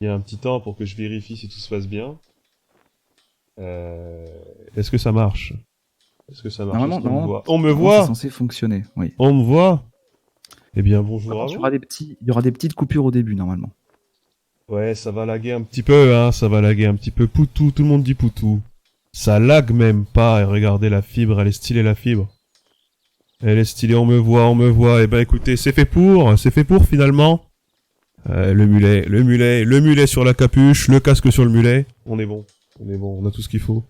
Il y a un petit temps pour que je vérifie si tout se passe bien. Est-ce que ça marche? Est-ce que ça marche? Est-ce qu'on me voit? On me C'est voit? censé fonctionner, oui. On me voit? Eh bien, bonjour à Il y vous. aura des petites coupures au début, normalement. Ouais, ça va laguer un petit peu, hein, ça va laguer un petit peu. Poutou, tout le monde dit poutou. Ça lag même pas, et regardez la fibre, elle est stylée la fibre. Elle est stylée, on me voit. Eh ben écoutez, c'est fait pour finalement. Le mulet sur la capuche, le casque sur le mulet. On est bon, on a tout ce qu'il faut.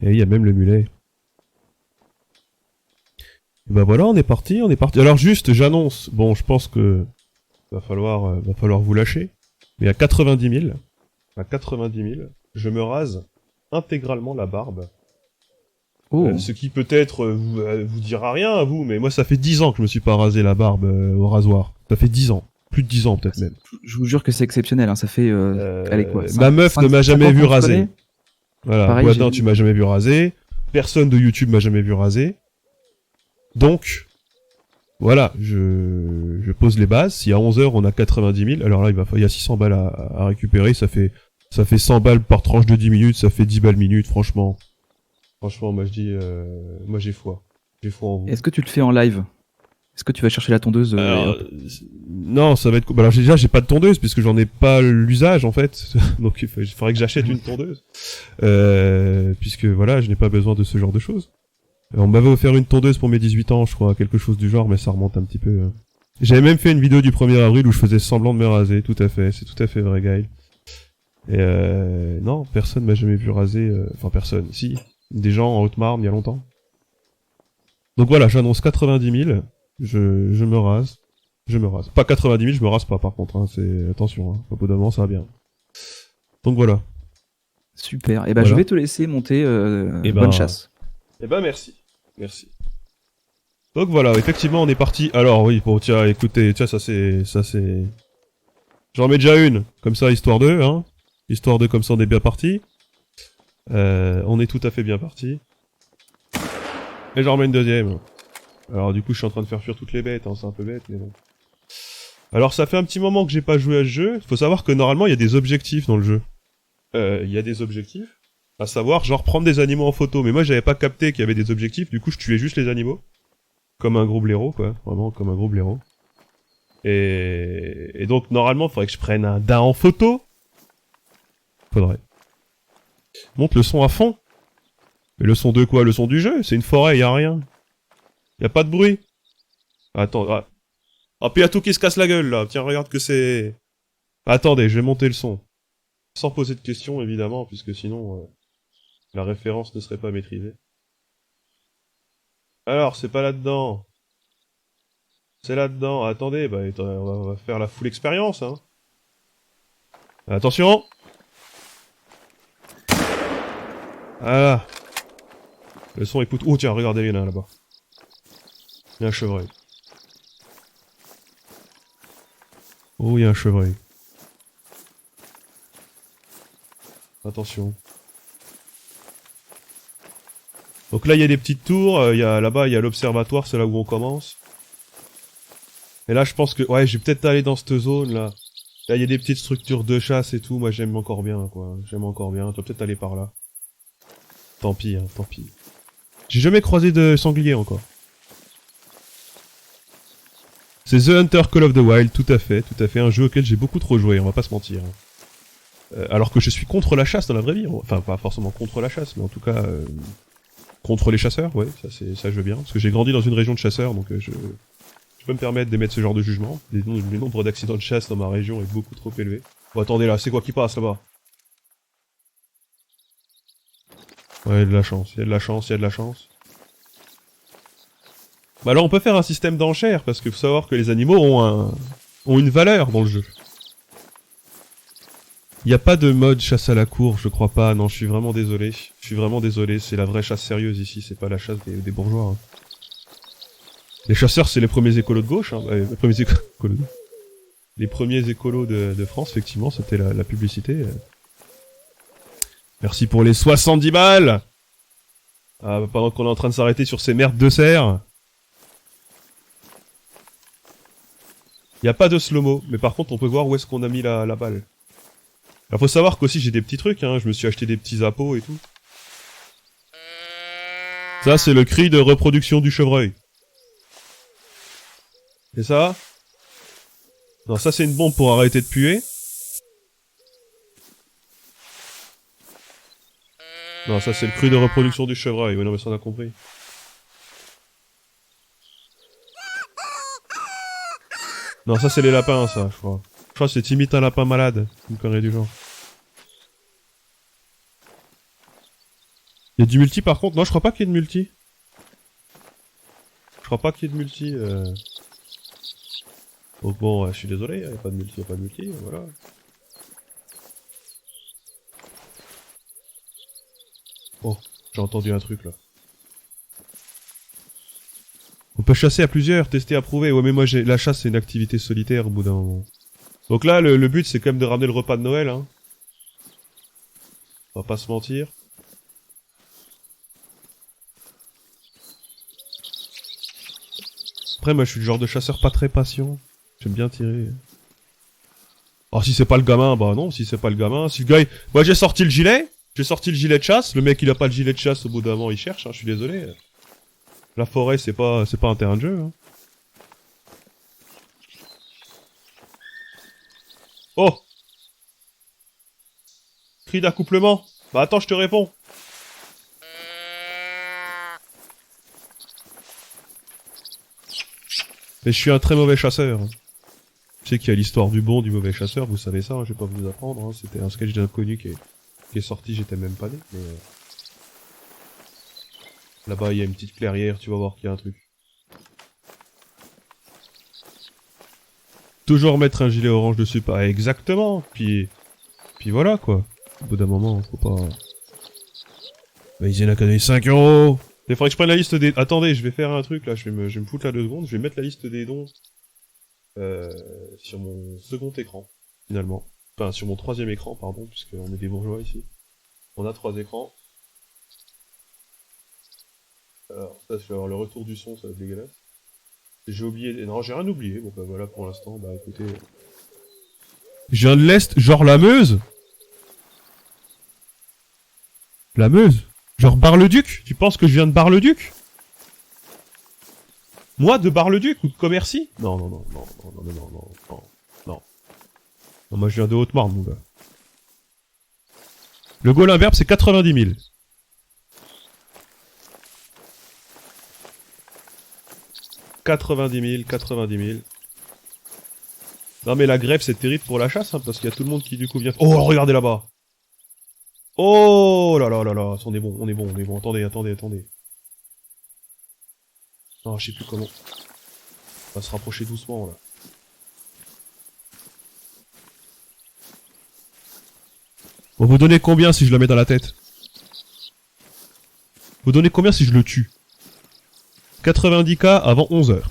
Et il y a même le mulet. Et ben voilà, on est parti. Alors juste, j'annonce, bon, je pense que va falloir vous lâcher. Mais à 90 000, je me rase intégralement la barbe. Oh. Ce qui peut-être vous dira rien à vous, mais moi ça fait 10 ans que je me suis pas rasé la barbe au rasoir. Ça fait 10 ans. Plus de 10 ans peut-être même. Je vous jure que c'est exceptionnel, hein. Ça fait... allez, quoi, ma meuf ne m'a jamais vu raser. Voilà, pareil, Boitin, tu m'as jamais vu raser. Personne de YouTube m'a jamais vu raser. Donc, voilà, je pose les bases. Si à 11h on a 90 000, alors là il y a 600 balles à récupérer. Ça fait 100 balles par tranche de 10 minutes, ça fait 10 balles minute, franchement. Franchement, moi je dis, moi j'ai foi. J'ai foi en vous. Est-ce que tu le fais en live? Est-ce que tu vas chercher la tondeuse alors, non, ça va être... Alors déjà, j'ai pas de tondeuse, puisque j'en ai pas l'usage, en fait. Donc il faudrait que j'achète une tondeuse. Puisque voilà, je n'ai pas besoin de ce genre de choses. On m'avait offert une tondeuse pour mes 18 ans, je crois, quelque chose du genre, mais ça remonte un petit peu. J'avais même fait une vidéo du 1er avril où je faisais semblant de me raser, tout à fait. C'est tout à fait vrai, Gaël. Et non, personne m'a jamais vu raser... Enfin, personne, si. Des gens en Haute-Marne, il y a longtemps. Donc voilà, j'annonce 90 000. Je me rase. Pas 90 000, je me rase pas par contre. Hein, c'est attention. Hein, au bout d'un moment, ça va bien. Donc voilà. Super. Et ben voilà. Je vais te laisser monter. Bonne chasse. Eh ben merci. Donc voilà, effectivement, on est parti. Alors oui, bon tiens, écoutez, tiens, ça c'est. J'en mets déjà une, comme ça, histoire de, hein. Histoire de, comme ça, on est bien parti. On est tout à fait bien parti. Et j'en remets une deuxième. Alors du coup je suis en train de faire fuir toutes les bêtes, hein, c'est un peu bête mais bon. Alors ça fait un petit moment que j'ai pas joué à ce jeu, faut savoir que normalement il y a des objectifs dans le jeu. Il y a des objectifs, à savoir genre prendre des animaux en photo, mais moi j'avais pas capté qu'il y avait des objectifs, du coup je tuais juste les animaux. Comme un gros blaireau quoi, vraiment comme un gros blaireau. Et donc normalement faudrait que je prenne un daim en photo. Faudrait. Monte le son à fond. Mais le son de quoi? Le son du jeu, c'est une forêt, y a rien. Y'a pas de bruit. Attends, ah puis y'a tout qui se casse la gueule là, tiens regarde que c'est... Attendez, je vais monter le son. Sans poser de questions évidemment, puisque sinon la référence ne serait pas maîtrisée. Alors, c'est pas là-dedans. C'est là-dedans, attendez, bah on va faire la full expérience hein. Attention. Voilà. Le son écoute... Oh tiens, regardez, il y en a un là-bas. Il y a un chevreuil. Oh, il y a un chevreuil. Attention. Donc là, il y a des petites tours. Là-bas, il y a l'observatoire, c'est là où on commence. Et là, je pense que... Ouais, je vais peut-être aller dans cette zone, là. Là, il y a des petites structures de chasse et tout. Moi, j'aime encore bien, quoi. J'aime encore bien. Tu vas peut-être aller par là. Tant pis, hein, tant pis. J'ai jamais croisé de sanglier, encore. C'est The Hunter Call of the Wild, tout à fait, un jeu auquel j'ai beaucoup trop joué, on va pas se mentir. Alors que je suis contre la chasse dans la vraie vie, enfin pas forcément contre la chasse, mais en tout cas contre les chasseurs, ouais, ça je veux bien, parce que j'ai grandi dans une région de chasseurs, donc je peux me permettre d'émettre ce genre de jugement. Le nombre d'accidents de chasse dans ma région est beaucoup trop élevé. Bon attendez là, c'est quoi qui passe là-bas? Ouais, il y a de la chance. Bah alors on peut faire un système d'enchères, parce qu'il faut savoir que les animaux ont une valeur dans le jeu. Il n'y a pas de mode chasse à la cour, je crois pas, non, je suis vraiment désolé. C'est la vraie chasse sérieuse ici, c'est pas la chasse des bourgeois. Hein. Les chasseurs, c'est les premiers écolos de gauche, hein. Les premiers écolos de France, effectivement, c'était la publicité. Merci pour les 70 balles! Ah, pendant qu'on est en train de s'arrêter sur ces merdes de cerfs. Y a pas de slow-mo, mais par contre on peut voir où est-ce qu'on a mis la balle. Alors faut savoir qu'aussi j'ai des petits trucs, hein, je me suis acheté des petits appos et tout. Ça c'est le cri de reproduction du chevreuil. Et ça? Non, ça c'est une bombe pour arrêter de puer. Non, ça c'est le cri de reproduction du chevreuil, oui non mais ça on a compris. Non, ça c'est les lapins, ça, je crois. Je crois que c'est imite un lapin malade, une connerie du genre. Il y a du multi par contre? Non, je crois pas qu'il y ait de multi. Je crois pas qu'il y ait de multi. Donc bon, je suis désolé, y a pas de multi, voilà. Oh, j'ai entendu un truc là. On peut chasser à plusieurs, tester, approuver. Ouais, mais moi, la chasse, c'est une activité solitaire au bout d'un moment. Donc là, le but, c'est quand même de ramener le repas de Noël, hein. On va pas se mentir. Après, moi, je suis le genre de chasseur pas très patient. J'aime bien tirer. Alors, si c'est pas le gamin, bah non, si c'est pas le gamin. Si le gars, moi, j'ai sorti le gilet de chasse. Le mec, il a pas le gilet de chasse, au bout d'un moment, il cherche, hein, je suis désolé. La forêt, c'est pas un terrain de jeu, hein. Oh! Cri d'accouplement. Bah attends, je te réponds. Mais je suis un très mauvais chasseur. Je sais qu'il y a l'histoire du bon, du mauvais chasseur, vous savez ça, hein, je vais pas vous apprendre, hein. C'était un sketch d'inconnu qui est sorti, j'étais même pas né, mais... Là-bas, il y a une petite clairière, tu vas voir qu'il y a un truc. Toujours mettre un gilet orange dessus, pas exactement, puis voilà, quoi. Au bout d'un moment, faut pas... Bah, ils en a 5 €. Il faudrait que je prenne la liste des... Attendez, je vais faire un truc, là, je vais me foutre là 2 secondes, je vais mettre la liste des dons... sur mon second écran, finalement. Enfin, sur mon 3e écran, pardon, puisqu'on est des bourgeois ici. On a 3 écrans. Alors, ça, je vais avoir le retour du son, ça va être dégueulasse. J'ai oublié... Non, j'ai rien oublié, bon bah voilà, pour l'instant, bah écoutez... Je viens de l'Est, genre la Meuse? La Meuse? Genre Bar-le-Duc? Tu penses que je viens de Bar-le-Duc? Moi, de Bar-le-Duc ou de Commercy? Non. Non, moi je viens de Haute-Marne, mon gars. Le Gaulin Verbe, c'est 90 000. 90 000. Non mais la grève c'est terrible pour la chasse, hein, parce qu'il y a tout le monde qui du coup vient... Oh, regardez là-bas. Oh là là là là, on est bon. Attendez. Non, je sais plus comment. On va se rapprocher doucement là. Bon, vous donnez combien si je le mets dans la tête? Vous donnez combien si je le tue? 90K avant 11 h.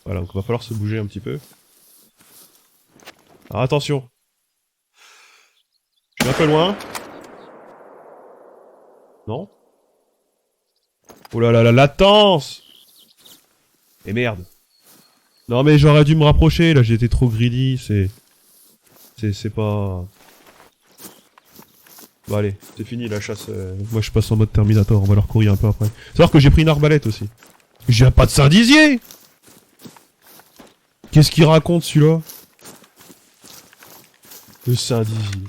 Voilà, donc il va falloir se bouger un petit peu. Alors attention. Je suis un peu loin. Non? Oh là là, la latence! Et merde. Non mais j'aurais dû me rapprocher, là j'étais trop greedy, c'est pas... Bon allez, c'est fini la chasse, moi je passe en mode Terminator, on va leur courir un peu après. C'est vrai que j'ai pris une arbalète aussi. J'ai pas de Saint-Dizier! Qu'est-ce qu'il raconte celui-là? Le Saint-Dizier.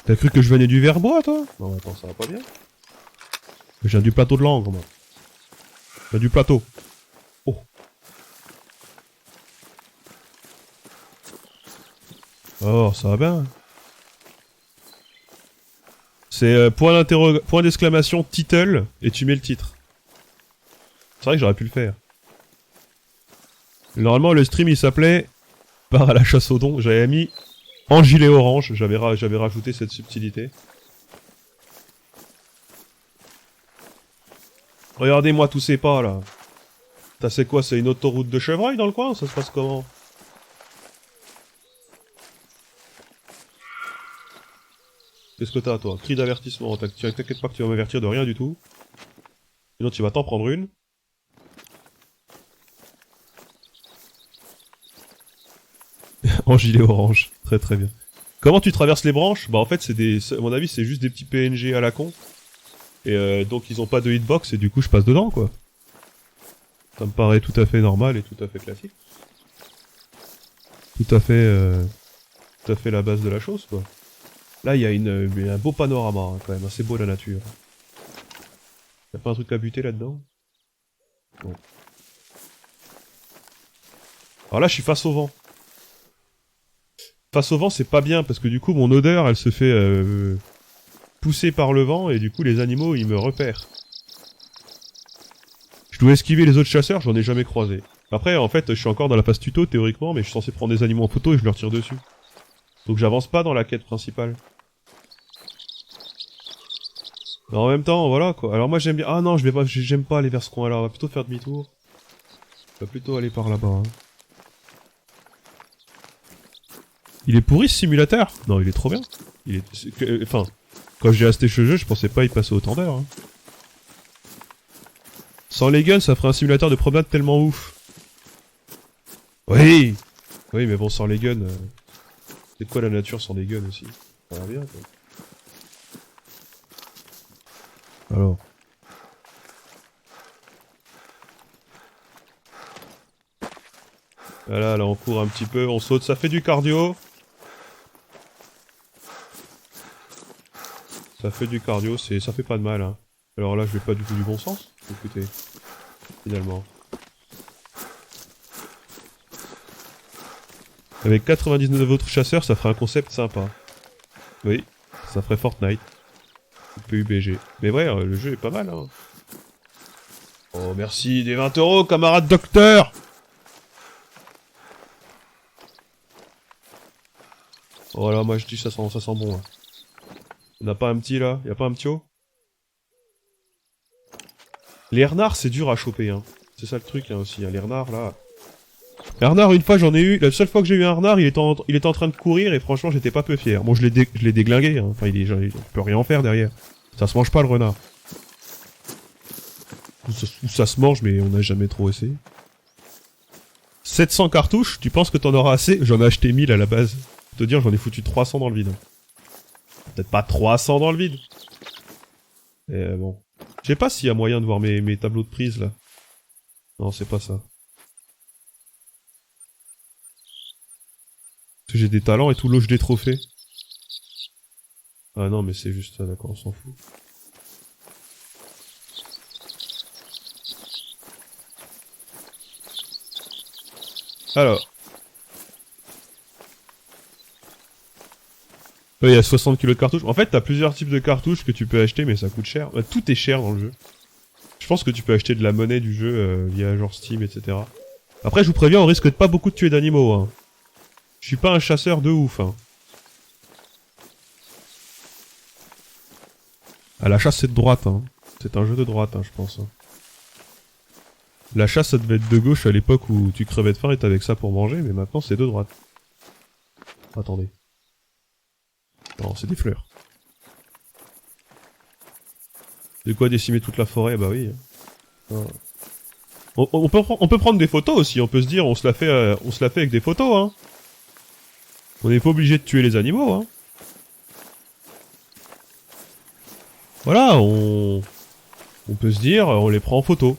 T'as cru que je venais du Verbois toi? Non attends, ça va pas bien. Je viens du plateau de Langres moi. Je viens du plateau. Oh. Oh, ça va bien. C'est point d'exclamation title et tu mets le titre. C'est vrai que j'aurais pu le faire. Normalement le stream il s'appelait Part à la chasse au don. J'avais mis en gilet orange, j'avais rajouté cette subtilité. Regardez-moi tous ces pas là. T'as c'est quoi, c'est une autoroute de chevreuil dans le coin? Ça se passe comment? Qu'est-ce que t'as, toi? Cri d'avertissement. T'inquiète pas que tu vas m'avertir de rien du tout. Sinon, tu vas t'en prendre une. En gilet orange. Très très bien. Comment tu traverses les branches? Bah en fait, à mon avis, c'est juste des petits PNG à la con. Et donc ils ont pas de hitbox et du coup je passe dedans quoi. Ça me paraît tout à fait normal et tout à fait classique. Tout à fait la base de la chose quoi. Là il y a un beau panorama hein, quand même, assez beau la nature. Y'a pas un truc à buter là-dedans? Bon. Alors là je suis face au vent. Face au vent c'est pas bien parce que du coup mon odeur elle se fait pousser par le vent et du coup les animaux ils me repèrent. Je dois esquiver les autres chasseurs, j'en ai jamais croisé. Après, en fait, je suis encore dans la phase tuto, théoriquement, mais je suis censé prendre des animaux en photo et je leur tire dessus. Donc j'avance pas dans la quête principale. Mais en même temps, voilà, quoi. Alors moi j'aime bien... Ah non, j'aime pas aller vers ce coin-là, on va plutôt faire demi-tour. On va plutôt aller par là-bas, hein. Il est pourri ce simulateur? Non, il est trop bien. Enfin, quand j'ai acheté ce jeu, je pensais pas y passer autant d'heures, hein. Sans les guns, ça ferait un simulateur de promenade tellement ouf. Oui. Oui, mais bon, sans les guns... C'est quoi la nature sans des guns aussi? Ça va bien, quoi. Alors... Voilà, là on court un petit peu, on saute, ça fait du cardio. Ça fait du cardio, ça fait pas de mal, hein. Alors là, je vais pas du tout du bon sens. Écoutez, finalement. Avec 99 autres chasseurs, ça ferait un concept sympa. Oui, ça ferait Fortnite. PUBG. Mais ouais, le jeu est pas mal, hein. Oh, merci des 20 €, camarade docteur! Oh là, moi je dis ça sent bon, là. On a pas un petit, là? Y'a pas un petit haut? Les renards, c'est dur à choper, hein. C'est ça le truc, hein, aussi, hein. Les renards, là... Les renards, une fois, j'en ai eu... La seule fois que j'ai eu un renard, il était en train de courir, et franchement, j'étais pas peu fier. Bon, je l'ai déglingué, hein. Enfin, il peut rien en faire, derrière. Ça se mange pas, le renard. Ou ça se mange, mais on n'a jamais trop essayé. 700 cartouches, tu penses que t'en auras assez? J'en ai acheté 1000 à la base. Te dire, j'en ai foutu 300 dans le vide. Peut-être pas 300 dans le vide. Et bon. Je sais pas s'il y a moyen de voir mes tableaux de prise, là. Non, c'est pas ça. Parce que j'ai des talents et tout, loge des trophées. Ah non, mais c'est juste ça, d'accord, on s'en fout. Alors. Il y a 60 kilos de cartouches. En fait, t'as plusieurs types de cartouches que tu peux acheter, mais ça coûte cher. Bah, tout est cher dans le jeu. Je pense que tu peux acheter de la monnaie du jeu via genre Steam, etc. Après, je vous préviens, on risque de pas beaucoup de tuer d'animaux, hein. Je suis pas un chasseur de ouf, hein. Ah, la chasse, c'est de droite, hein. C'est un jeu de droite, hein, je pense. Hein. La chasse, ça devait être de gauche à l'époque où tu crevais de faim et t'avais que ça pour manger, mais maintenant, c'est de droite. Attendez. Non, c'est des fleurs. De quoi décimer toute la forêt? Bah oui. On peut prendre des photos aussi, on peut se dire, on se la fait avec des photos, hein. On n'est pas obligé de tuer les animaux, hein. Voilà, on peut se dire, on les prend en photo.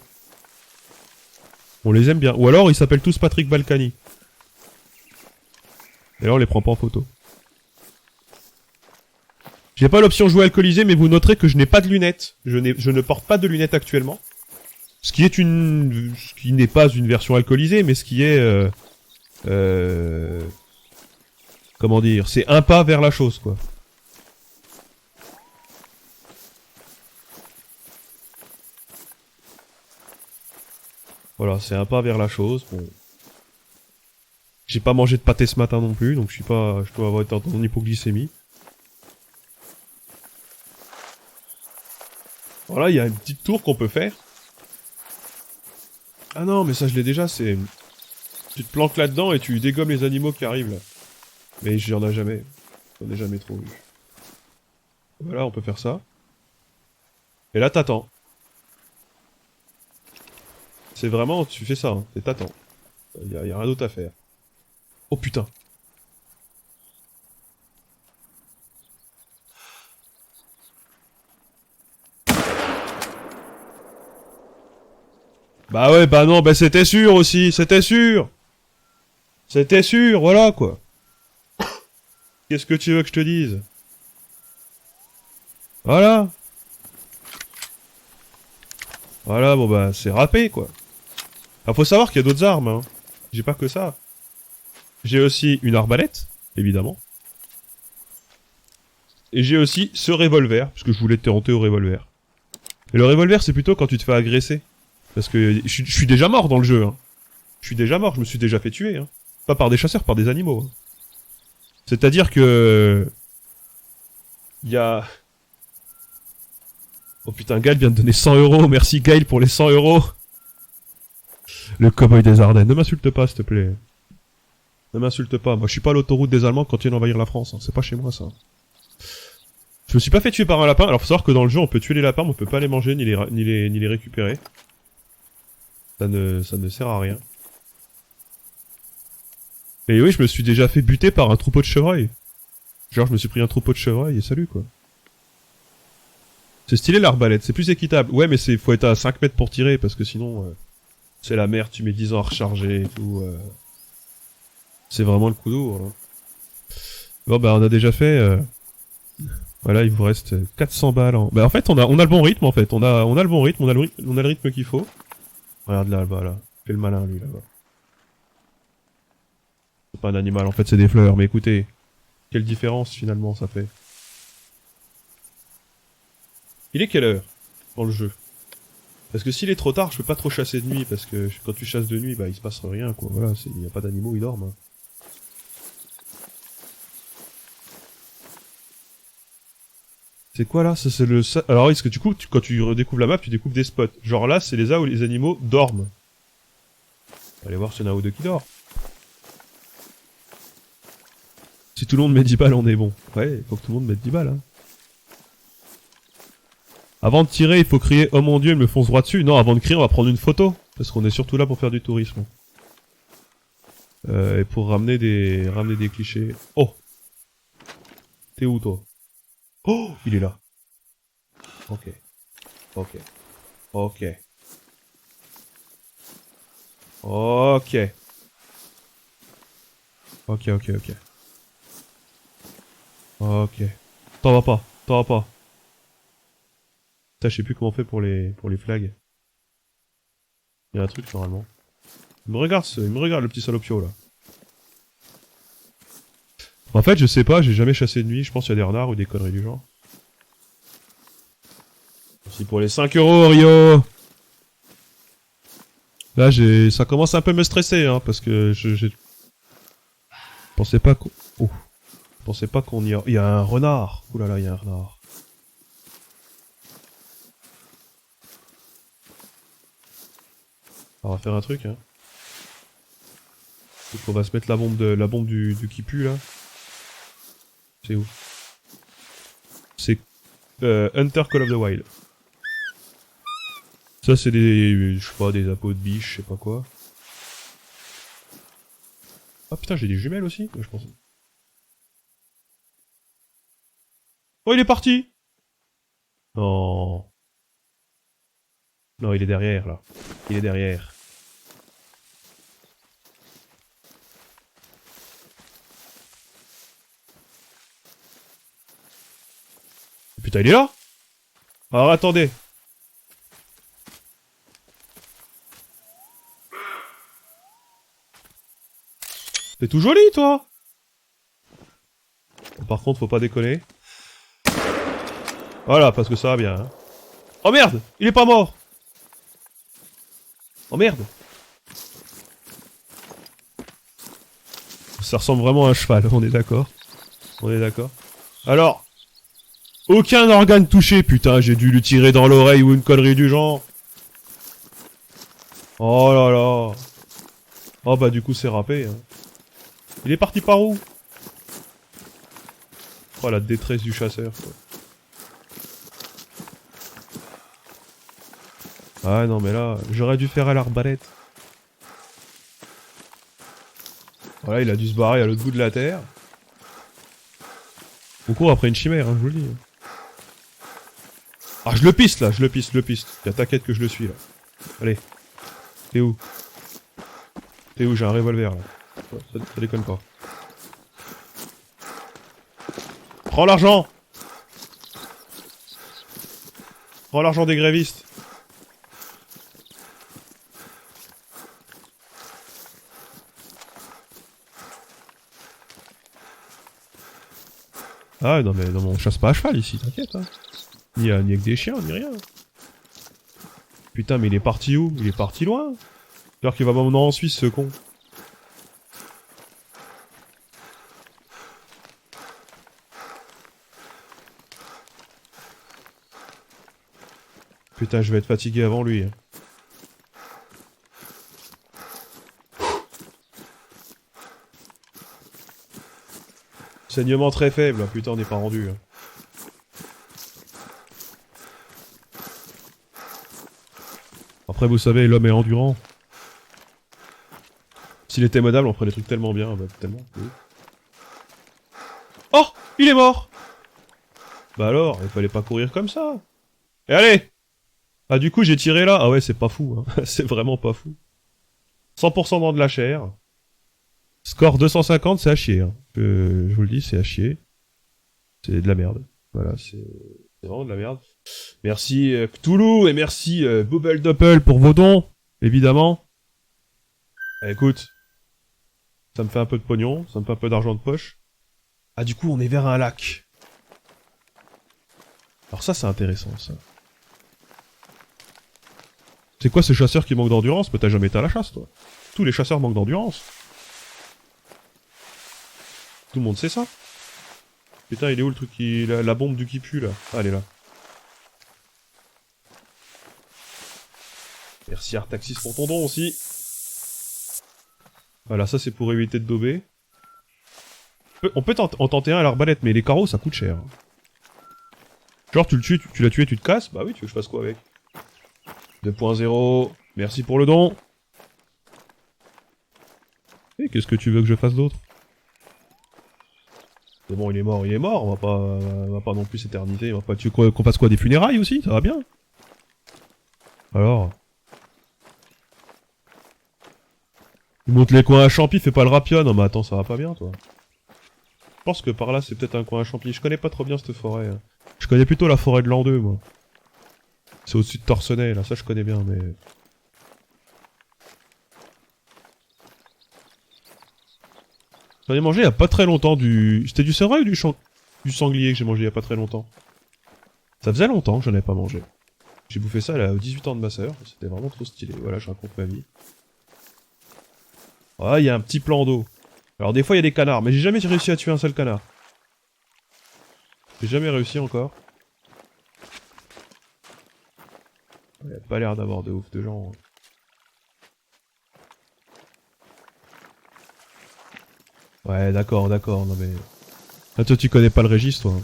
On les aime bien. Ou alors, ils s'appellent tous Patrick Balkany. Et alors, on les prend pas en photo. J'ai pas l'option jouer alcoolisé, mais vous noterez que je n'ai pas de lunettes. Je ne porte pas de lunettes actuellement. Ce qui n'est pas une version alcoolisée, mais ce qui est, comment dire, c'est un pas vers la chose, quoi. Voilà, c'est un pas vers la chose, bon. J'ai pas mangé de pâté ce matin non plus, donc je dois avoir été en hypoglycémie. Voilà, il y a une petite tour qu'on peut faire. Ah non, mais ça je l'ai déjà, c'est... Tu te planques là-dedans et tu dégommes les animaux qui arrivent, là. Mais j'en ai jamais. J'en ai jamais trop vu. Voilà, on peut faire ça. Et là, t'attends. C'est vraiment, tu fais ça, hein. Et t'attends. Y a rien d'autre à faire. Oh putain. Bah ouais, bah non, bah c'était sûr aussi, c'était sûr. C'était sûr, voilà quoi. Qu'est-ce que tu veux que je te dise? Voilà. Voilà, bon bah c'est râpé quoi. Alors faut savoir qu'il y a d'autres armes, hein. J'ai pas que ça. J'ai aussi une arbalète, évidemment. Et j'ai aussi ce revolver, parce que je voulais te tenter au revolver. Et le revolver c'est plutôt quand tu te fais agresser. Parce que je suis déjà mort dans le jeu, hein. Je suis déjà mort, je me suis déjà fait tuer, hein. Pas par des chasseurs, par des animaux. Hein. C'est-à-dire que... Il y a... Oh putain, Gaël vient de donner 100 €. Merci Gaël pour les 100 €. Le cowboy des Ardennes. Ne m'insulte pas, s'il te plaît. Ne m'insulte pas. Moi, je suis pas à l'autoroute des Allemands quand ils viennent envahir la France. Hein. C'est pas chez moi, ça. Je me suis pas fait tuer par un lapin. Alors, faut savoir que dans le jeu, on peut tuer les lapins, mais on peut pas les manger ni les récupérer. Ça ne sert à rien. Et oui, je me suis déjà fait buter par un troupeau de chevreuils. Genre, je me suis pris un troupeau de chevreuils et salut, quoi. C'est stylé l'arbalète, c'est plus équitable. Ouais, mais faut être à 5 mètres pour tirer, parce que sinon, c'est la merde, tu mets 10 ans à recharger et tout. C'est vraiment le coup lourd, là. Bon, bah, on a déjà fait... Voilà, il vous reste 400 balles. Bah, en fait, on a le bon rythme, en fait. On a le bon rythme, on a le rythme qu'il faut. Regarde là-bas, là. Fais le malin, lui, là-bas. C'est pas un animal, en fait, c'est des fleurs. Mais écoutez, quelle différence, finalement, ça fait. Il est quelle heure dans le jeu? Parce que s'il est trop tard, je peux pas trop chasser de nuit, parce que quand tu chasses de nuit, bah il se passe rien, quoi. Voilà, il y a pas d'animaux, ils dorment. Hein. C'est quoi là? Ça c'est le... Alors oui, parce que du coup, quand tu redécouvres la map, tu découvres des spots. Genre là, c'est les là où les animaux dorment. Allez voir s'il y en a un ou deux qui dort. Si tout le monde met 10 balles, on est bon. Ouais, il faut que tout le monde mette 10 balles, hein. Avant de tirer, il faut crier « Oh mon dieu, il me fonce droit dessus ». Non, avant de crier, on va prendre une photo. Parce qu'on est surtout là pour faire du tourisme. Et pour ramener des clichés. Oh! T'es où, toi? Oh! Il est là. Ok. Ok. Ok. Ok. Ok, ok, ok. Ok. T'en vas pas. T'en vas pas. Putain, je sais plus comment on fait pour les flags. Il y a un truc normalement. Il me regarde le petit salopio là. En fait, je sais pas, j'ai jamais chassé de nuit, je pense qu'il y a des renards ou des conneries du genre. Merci pour les 5 € Rio. Là, ça commence un peu à me stresser, hein, parce que je pensais pas qu'on... Oh. Je pensais pas qu'on y a... Il y a un renard. Ouh là là, il y a un renard. On va faire un truc, hein. Donc on va se mettre la bombe du qui pue, là. C'est où? C'est Hunter Call of the Wild. Ça c'est des... je sais pas, des appos de biche, je sais pas quoi. Ah putain, j'ai des jumelles aussi, je pense. Oh, il est parti! Non. Non, il est derrière, là. Il est derrière. Putain, il est là? Alors, attendez. T'es tout joli, toi! Bon, par contre, faut pas déconner. Voilà, parce que ça va bien, hein. Oh merde! Il est pas mort! Oh merde! Ça ressemble vraiment à un cheval, on est d'accord? On est d'accord? Alors... Aucun organe touché, putain, j'ai dû lui tirer dans l'oreille ou une connerie du genre. Oh là là. Oh bah du coup c'est râpé, hein. Il est parti par où? Oh la détresse du chasseur, quoi. Ah non mais là, j'aurais dû faire à l'arbalète. Voilà, il a dû se barrer à l'autre bout de la terre. On court après une chimère, hein, je vous le dis. Ah, je le piste là, je le piste. Y'a t'inquiète que je le suis là. Allez. T'es où? T'es où? J'ai un revolver là. Ça déconne pas. Prends l'argent! Prends l'argent des grévistes. Ah non mais non, on chasse pas à cheval ici, t'inquiète. Hein. Ni avec des chiens, ni rien. Putain mais il est parti où? Il est parti loin. Alors qu'il va m'emmener en Suisse ce con. Putain je vais être fatigué avant lui. Hein. Saignement très faible, putain on n'est pas rendu. Hein. Après vous savez, l'homme est endurant. S'il était modable, on ferait des trucs tellement bien, bah, tellement. Oui. Oh! Il est mort! Bah alors, il fallait pas courir comme ça. Et allez! Ah du coup j'ai tiré là, ah ouais c'est pas fou, hein. C'est vraiment pas fou. 100% dans de la chair. Score 250, c'est à chier. Hein. Je vous le dis, c'est à chier. C'est de la merde. Voilà, c'est vraiment de la merde. Merci Cthulhu et merci Bubble Doppel pour vos dons, évidemment. Écoute, ça me fait un peu de pognon, ça me fait un peu d'argent de poche. Ah du coup on est vers un lac. Alors ça c'est intéressant ça. C'est quoi ces chasseurs qui manquent d'endurance? Mais t'as jamais été à la chasse toi. Tous les chasseurs manquent d'endurance. Tout le monde sait ça. Putain il est où le truc qui... la bombe du qui pue là? Ah elle est là. Merci Artaxis pour ton don aussi. Voilà, ça c'est pour éviter de dober. On peut en tenter un à l'arbalète, mais les carreaux ça coûte cher. Genre tu le tues, tu l'as tué, tu te casses? Bah oui, tu veux que je fasse quoi avec? 2.0, merci pour le don. Et qu'est-ce que tu veux que je fasse d'autre? C'est bon, il est mort, on va pas non plus s'éterniser, on va pas... Tu veux qu'on fasse quoi, des funérailles aussi? Ça va bien? Alors... Il monte les coins à champi, fais pas le rapia. Non mais attends, ça va pas bien toi. Je pense que par là c'est peut-être un coin à champi. Je connais pas trop bien cette forêt. Hein. Je connais plutôt la forêt de l'an 2 moi. C'est au-dessus de Torcenay là, ça je connais bien mais... J'en ai mangé il y a pas très longtemps du... C'était du cerf ou du sanglier que j'ai mangé il y a pas très longtemps. Ça faisait longtemps que j'en avais pas mangé. J'ai bouffé ça là, aux 18 ans de ma sœur, c'était vraiment trop stylé. Voilà, je raconte ma vie. Ah, il y a un petit plan d'eau. Alors des fois il y a des canards, mais j'ai jamais réussi à tuer un seul canard. J'ai jamais réussi encore. Il a pas l'air d'avoir de ouf de gens. Ouais, d'accord, non mais... Ah toi tu connais pas le registre toi.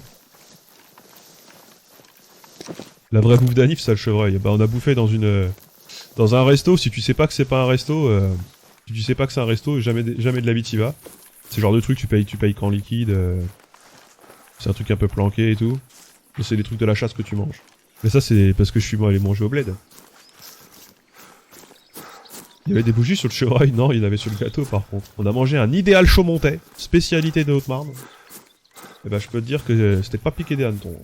La vraie bouffe d'Anif, ça le chevreuil. Bah on a bouffé dans une... Dans un resto, si tu sais pas que c'est pas un resto... Si tu sais pas que c'est un resto, jamais de la vie t'y vas. C'est le genre de truc, tu payes qu'en liquide. C'est un truc un peu planqué et tout. C'est des trucs de la chasse que tu manges. Mais ça c'est parce que je suis moi allé manger au bled. Il y avait des bougies sur le chevreuil, non, il y en avait sur le gâteau par contre. On a mangé un idéal chaud-montais, spécialité de Haute-Marne. Et bah je peux te dire que c'était pas piqué des hannetons.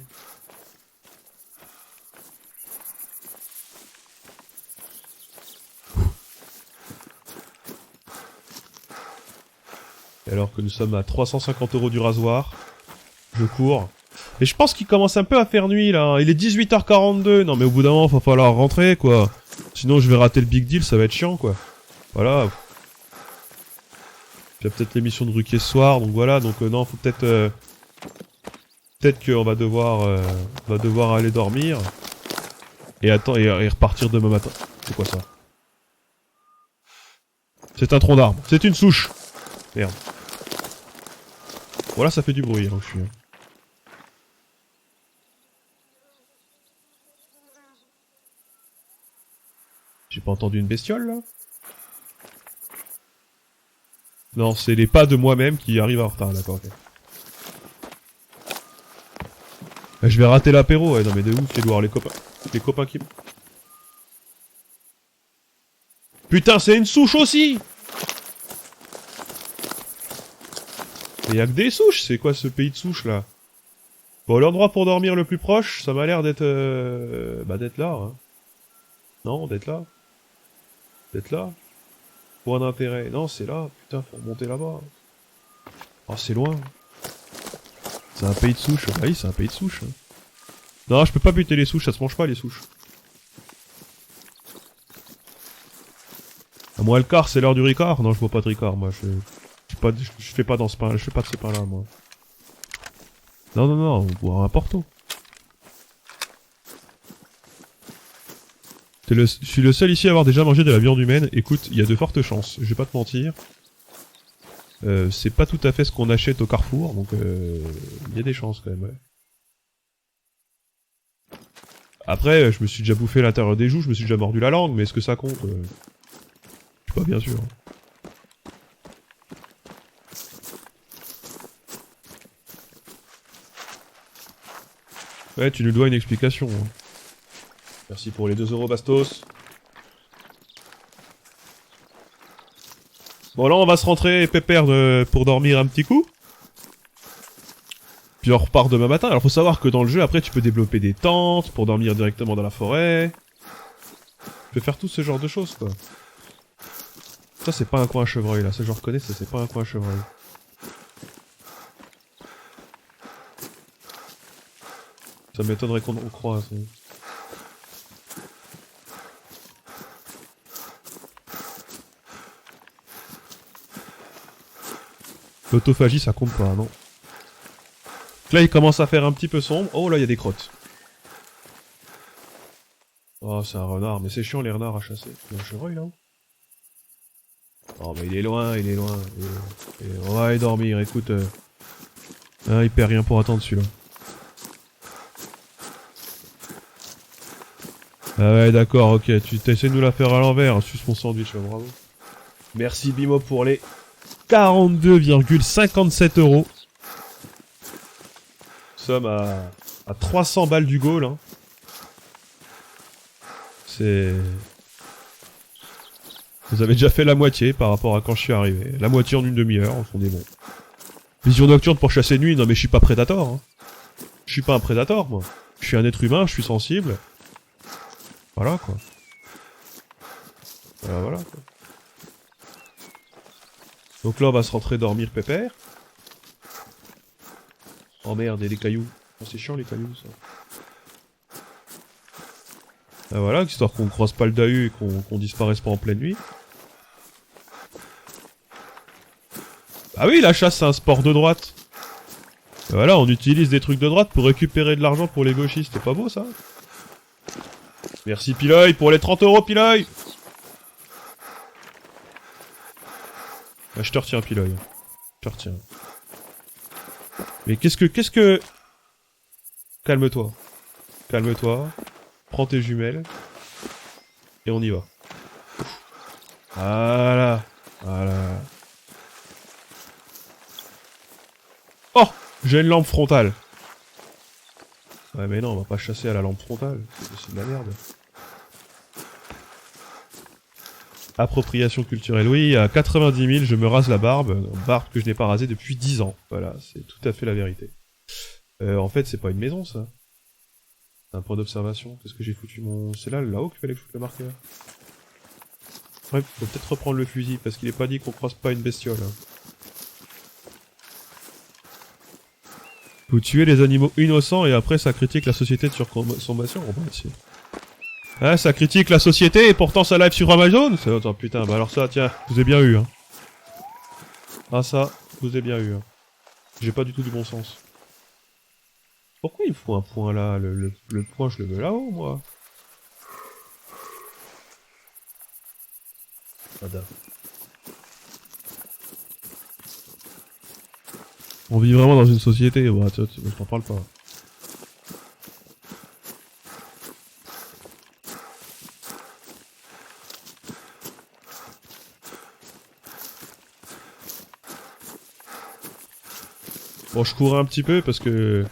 Et alors que nous sommes à 350 € du rasoir, je cours. Et je pense qu'il commence un peu à faire nuit là, il est 18h42, non mais au bout d'un moment il va falloir rentrer quoi. Sinon je vais rater le big deal, ça va être chiant quoi. Voilà. Il y a peut-être l'émission de Ruquier ce soir, donc voilà, donc non, faut peut-être... Peut-être qu'on va devoir aller dormir. Et repartir demain matin. C'est quoi ça? C'est un tronc d'arbre, c'est une souche. Merde. Voilà, ça fait du bruit, hein, je suis... J'ai pas entendu une bestiole, là? Non, c'est les pas de moi-même qui arrivent en retard, d'accord, ok. Je vais rater l'apéro, ouais, non mais de ouf, il doit y avoir les copains qui... Putain, c'est une souche aussi! Mais y'a que des souches, c'est quoi ce pays de souches là? Bon, l'endroit pour dormir le plus proche, ça m'a l'air d'être... Bah d'être là, hein. Non, d'être là. D'être là. Point d'intérêt. Non, c'est là. Putain, faut remonter là-bas. Oh, c'est loin. C'est un pays de souches. Ah oui, c'est un pays de souches. Non, je peux pas buter les souches, ça se mange pas les souches. À moi le quart, c'est l'heure du Ricard. Non, je bois pas de Ricard, moi. Je fais pas dans ce pain, je fais pas de ce pain-là, moi. Non, non, non, on boit un Porto. Je suis le seul ici à avoir déjà mangé de la viande humaine. Écoute, il y a de fortes chances, je vais pas te mentir. C'est pas tout à fait ce qu'on achète au Carrefour, donc il y a des chances quand même, ouais. Après, je me suis déjà bouffé l'intérieur des joues, je me suis déjà mordu la langue, mais est-ce que ça compte? Je suis pas bien sûr. Ouais, tu nous dois une explication. Hein. Merci pour les 2 euros, Bastos. Bon, là, on va se rentrer pépère pour dormir un petit coup. Puis on repart demain matin. Alors, faut savoir que dans le jeu, après, tu peux développer des tentes pour dormir directement dans la forêt. Tu peux faire tout ce genre de choses, quoi. Ça, c'est pas un coin à chevreuil, là. Ça, je reconnais, ça, c'est pas un coin à chevreuil. Ça m'étonnerait qu'on croise. L'autophagie, ça compte pas, non. Là, il commence à faire un petit peu sombre. Oh, là, il y a des crottes. Oh, c'est un renard. Mais c'est chiant, les renards à chasser. Il y a un chevreuil, là-haut. Oh, mais il est loin, il est loin. On va aller dormir, écoute. Hein, il perd rien pour attendre, celui-là. Ah ouais, d'accord, ok. Tu essaies de nous la faire à l'envers. Suce mon sandwich, bravo. Merci, Bimo, pour les 42,57 €. Nous sommes à 300 balles du goal, hein. C'est... Vous avez déjà fait la moitié par rapport à quand je suis arrivé. La moitié en une demi-heure, on est bon. Vision nocturne pour chasser nuit, non mais je suis pas prédateur, hein. Je suis pas un prédateur, moi. Je suis un être humain, je suis sensible. Voilà, quoi. Voilà, quoi. Donc là, on va se rentrer dormir pépère. Oh merde, et les cailloux. Oh, c'est chiant, les cailloux, ça. Ah, voilà, histoire qu'on croise pas le Dahu et qu'on disparaisse pas en pleine nuit. Ah oui, la chasse, c'est un sport de droite. Et voilà, on utilise des trucs de droite pour récupérer de l'argent pour les gauchistes. C'est pas beau, ça? Merci, Piloy, pour les 30 €, Piloy. Ah, je te retiens, Piloy. Je te retiens. Mais qu'est-ce que... Calme-toi. Calme-toi. Prends tes jumelles. Et on y va. Voilà. Voilà. Oh! J'ai une lampe frontale. Ouais mais non, on va pas chasser à la lampe frontale. C'est de la merde. Appropriation culturelle. Oui, à 90 000, je me rase la barbe. Barbe que je n'ai pas rasée depuis 10 ans. Voilà, c'est tout à fait la vérité. En fait, c'est pas une maison, ça. C'est un point d'observation. Qu'est-ce que j'ai foutu mon... C'est là-haut qu'il fallait que je foute le marqueur. Ouais, faut peut-être reprendre le fusil, parce qu'il est pas dit qu'on croise pas une bestiole. Hein. Vous tuez les animaux innocents et après ça critique la société de surconsommation. Oh, bah, ah, ça critique la société et pourtant ça live sur Amazon. Attends, putain, bah alors ça, tiens, je vous ai bien eu, hein. Ah ça, je vous ai bien eu, hein. J'ai pas du tout du bon sens. Pourquoi il me faut un point là? Le point, je le veux là-haut, moi. Madame. On vit vraiment dans une société, bah, tu t'en parles pas. Bon, je courais un petit peu parce que...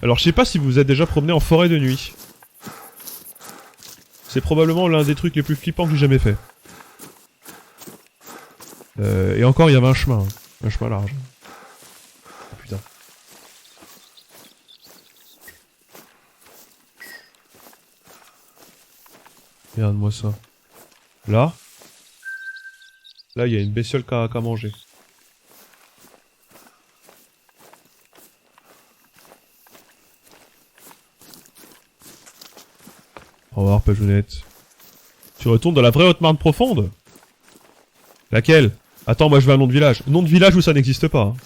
Alors, je sais pas si vous êtes déjà promené en forêt de nuit. C'est probablement l'un des trucs les plus flippants que j'ai jamais fait. Et encore, il y avait un chemin. Hein. Un chemin large. Oh, putain. Regarde-moi ça. Là, il y a une bestiole qu'à manger. Au revoir, Pageonnette. Tu retournes dans la vraie Haute-Marne profonde? Laquelle? Attends, moi je veux un nom de village. Nom de village où ça n'existe pas. Hein.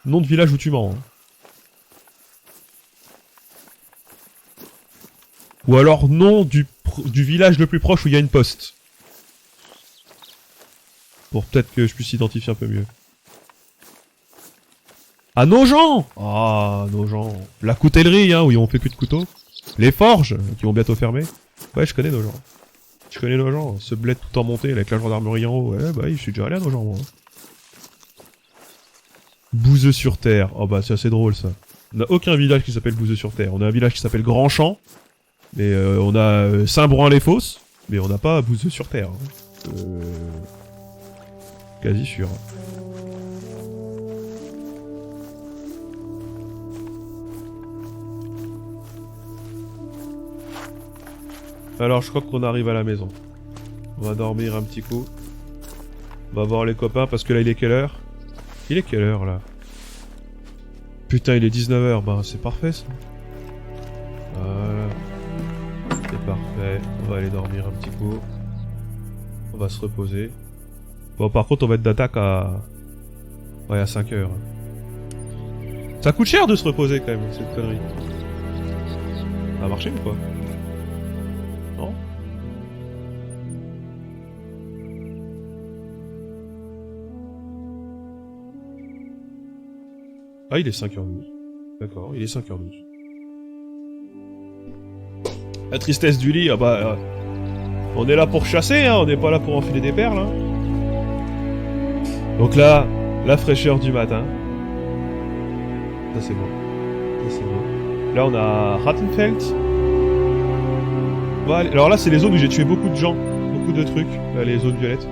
Nom de village où tu mens. Hein. Ou alors nom du village le plus proche où il y a une poste. Pour peut-être que je puisse identifier un peu mieux. Ah, Nogent! Ah, Nogent. La coutellerie, hein, où ils ont fait plus de couteaux. Les forges, qui vont bientôt fermer. Ouais, je connais Nogent. Je connais Nogent. Ce bled tout en montée, avec la gendarmerie en haut. Ouais, bah oui, je suis déjà allé à Nogent, moi. Bouzeux sur terre. Oh bah, c'est assez drôle, ça. On n'a aucun village qui s'appelle Bouzeux sur terre. On a un village qui s'appelle Grand Champ. Mais on a Saint-Bruin-les-Fosses. Mais on n'a pas Bouzeux sur terre. Hein. Quasi sûr. Alors, je crois qu'on arrive à la maison. On va dormir un petit coup. On va voir les copains, parce que là, il est quelle heure? Il est quelle heure, là? Putain, il est 19h. Bah, c'est parfait, ça. Voilà. C'est parfait. On va aller dormir un petit coup. On va se reposer. Bon, par contre, on va être d'attaque à... Ouais, à 5h. Ça coûte cher de se reposer, quand même, cette connerie. Ça a marché ou quoi? Non? Ah, il est 5h12. D'accord, il est 5h12. La tristesse du lit, ah bah... on est là pour chasser, hein, on n'est pas là pour enfiler des perles, hein. Donc là, la fraîcheur du matin. Ça c'est bon. Ça c'est bon. Là on a Rattenfeld. Voilà. Alors là c'est les zones où j'ai tué beaucoup de gens. Beaucoup de trucs. Là, les zones violettes.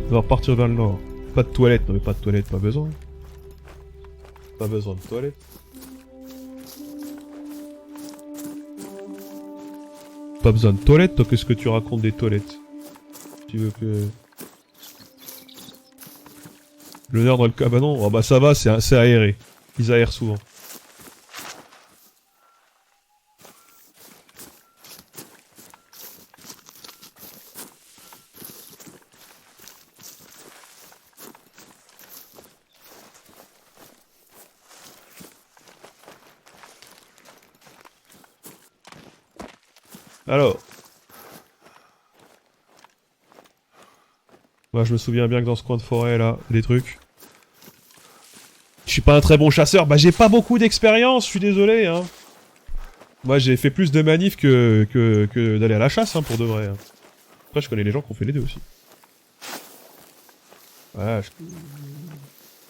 On va repartir vers le nord. Pas de toilette, non mais pas de toilette, pas besoin. Pas besoin de toilette. Pas besoin de toilette, toi qu'est-ce que tu racontes des toilettes? Tu veux que... L'honneur dans le cabanon, oh bah ça va, c'est aéré. Ils aèrent souvent. Alors. Moi je me souviens bien que dans ce coin de forêt là, des trucs. Je suis pas un très bon chasseur, bah j'ai pas beaucoup d'expérience, je suis désolé hein. Moi j'ai fait plus de manifs que d'aller à la chasse hein, pour de vrai. Hein. Après je connais les gens qui ont fait les deux aussi. Voilà, je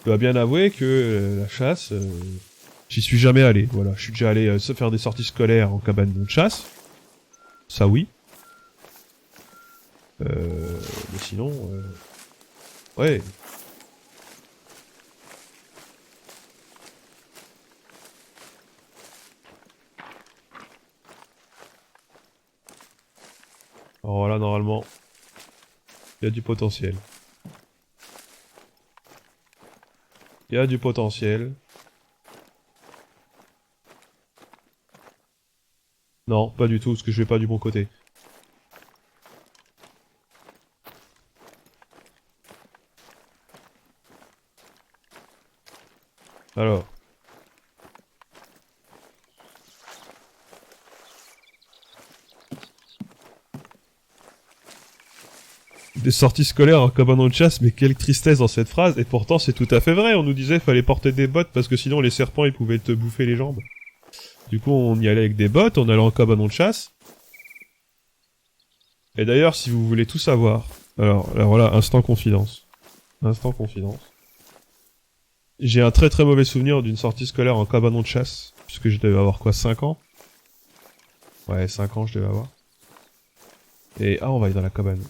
dois bien avouer que la chasse, j'y suis jamais allé. Voilà, je suis déjà allé faire des sorties scolaires en cabane de chasse. Ça oui. Mais sinon, ouais. Alors là, normalement, il y a du potentiel. Il y a du potentiel. Non, pas du tout, parce que je vais pas du bon côté. Alors. Des sorties scolaires en cabanon de chasse, mais quelle tristesse dans cette phrase, et pourtant c'est tout à fait vrai, on nous disait qu'il fallait porter des bottes parce que sinon les serpents ils pouvaient te bouffer les jambes. Du coup on y allait avec des bottes, on allait en cabanon de chasse. Et d'ailleurs si vous voulez tout savoir, alors voilà, instant confidence. Instant confidence. J'ai un très très mauvais souvenir d'une sortie scolaire en cabanon de chasse, puisque je devais avoir quoi, 5 ans? Ouais, 5 ans je devais avoir. Et ah on va aller dans la cabane.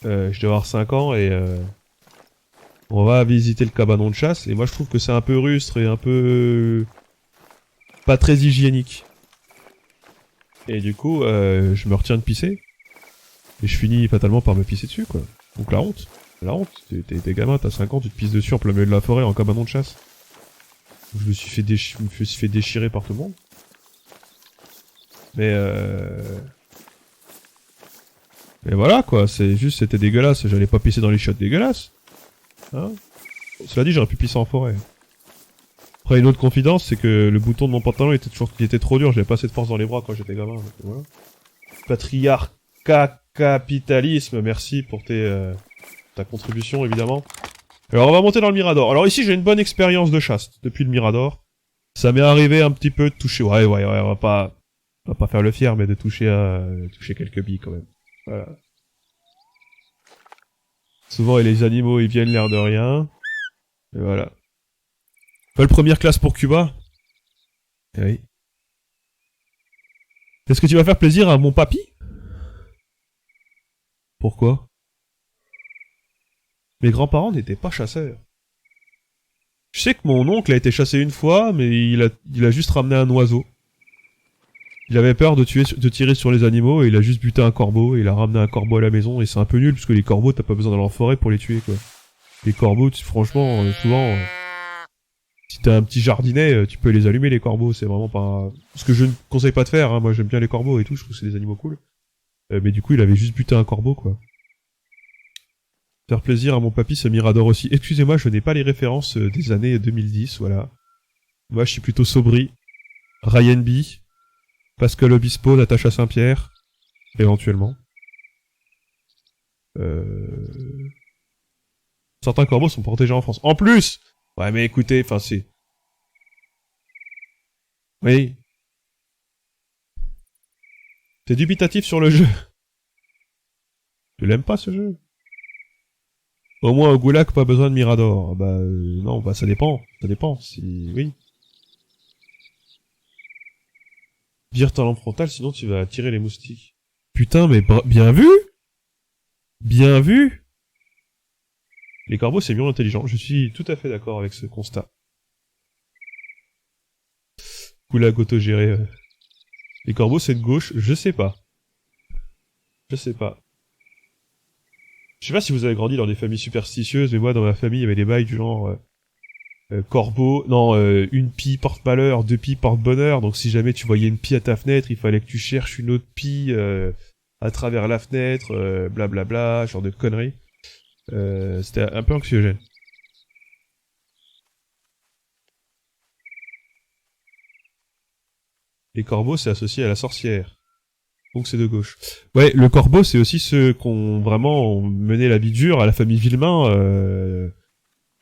Je dois avoir 5 ans et on va visiter le cabanon de chasse. Et moi je trouve que c'est un peu rustre et un peu pas très hygiénique. Et du coup, je me retiens de pisser. Et je finis fatalement par me pisser dessus, quoi. Donc la honte. La honte. T'es gamin, t'as 5 ans, tu te pisses dessus en plein milieu de la forêt en cabanon de chasse. Je me suis fait déchirer par tout le monde. Mais voilà, quoi. C'est juste, c'était dégueulasse. J'allais pas pisser dans les chiottes dégueulasses. Hein. Cela dit, j'aurais pu pisser en forêt. Après, une autre confidence, c'est que le bouton de mon pantalon il était trop dur. J'avais pas assez de force dans les bras quand j'étais gamin. Donc voilà. Patriarcat, capitalisme, merci pour ta contribution, évidemment. Alors, on va monter dans le Mirador. Alors ici, j'ai une bonne expérience de chasse depuis le Mirador. Ça m'est arrivé un petit peu de toucher... Ouais, on va pas faire le fier, mais de toucher quelques billes, quand même. Voilà. Souvent, et les animaux, ils viennent l'air de rien. Et voilà. Belle première classe pour Cuba. Eh oui. Est-ce que tu vas faire plaisir à mon papy? Pourquoi? Mes grands-parents n'étaient pas chasseurs. Je sais que mon oncle a été chassé une fois, mais il a juste ramené un oiseau. Il avait peur de tirer sur les animaux et il a juste buté un corbeau et il a ramené un corbeau à la maison et c'est un peu nul parce que les corbeaux t'as pas besoin d'aller en forêt pour les tuer quoi. Les corbeaux, franchement, souvent, si t'as un petit jardinet, tu peux les allumer les corbeaux, c'est vraiment pas... Ce que je ne conseille pas de faire, hein. Moi j'aime bien les corbeaux et tout, je trouve que c'est des animaux cool. Mais du coup il avait juste buté un corbeau quoi. Faire plaisir à mon papy, c'est Mirador aussi. Excusez-moi, je n'ai pas les références des années 2010, voilà. Moi je suis plutôt Sobri, Ryan B, Pascal Obispo, Natacha Saint-Pierre, éventuellement. Certains corbeaux sont protégés en France. En plus! Ouais, mais écoutez, enfin, c'est... Oui. T'es dubitatif sur le jeu. Tu l'aimes pas, ce jeu? Au moins, au Goulag, pas besoin de Mirador. Bah, non, bah, ça dépend. Ça dépend, si... Oui. Vire talent frontal, sinon tu vas attirer les moustiques. Putain, mais bien vu! Bien vu! Les corbeaux, c'est mieux intelligent. Je suis tout à fait d'accord avec ce constat. Goulag autogéré. Les corbeaux, c'est de gauche, je sais pas. Je sais pas. Je sais pas si vous avez grandi dans des familles superstitieuses, mais moi, dans ma famille, il y avait des bails du genre... corbeau, non, une pie porte malheur, deux pies porte bonheur, donc si jamais tu voyais une pie à ta fenêtre, il fallait que tu cherches une autre pie à travers la fenêtre, blablabla, genre de conneries. C'était un peu anxiogène. Les corbeaux, c'est associé à la sorcière. Donc c'est de gauche. Ouais, le corbeau, c'est aussi ceux qui ont vraiment mené la vie dure à la famille Villemain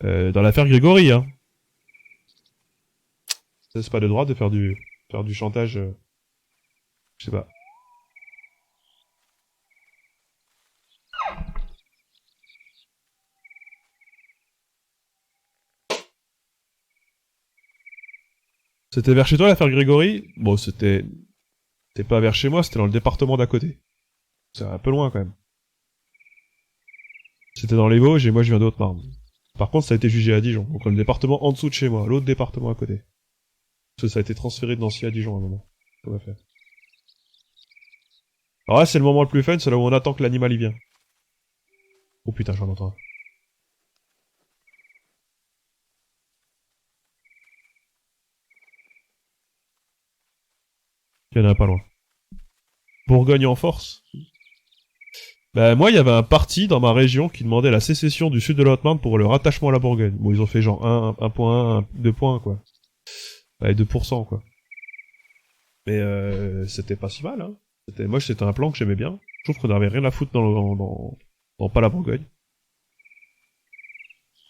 dans l'affaire Grégory, hein. Ça, c'est pas de droit de faire du chantage, je sais pas. C'était vers chez toi l'affaire Grégory? Bon, c'était pas vers chez moi, c'était dans le département d'à côté. C'est un peu loin quand même. C'était dans les Vosges et moi je viens de Haute-Marne. Par contre, ça a été jugé à Dijon, donc le département en dessous de chez moi, l'autre département à côté. Parce que ça a été transféré de Nancy à Dijon à un moment. Qu'on va faire. Alors là, c'est le moment le plus fun, c'est là où on attend que l'animal y vient. Oh putain, j'en entends un. Il y en a un pas loin. Bourgogne en force. Bah moi, il y avait un parti dans ma région qui demandait la sécession du sud de la Haute-Marne pour le rattachement à la Bourgogne. Bon, ils ont fait genre 1 point, 2 points, quoi. Ouais, 2%, quoi. Mais c'était pas si mal, hein. Moi, c'était un plan que j'aimais bien. Je trouve qu'on avait rien à foutre dans pas la Bourgogne.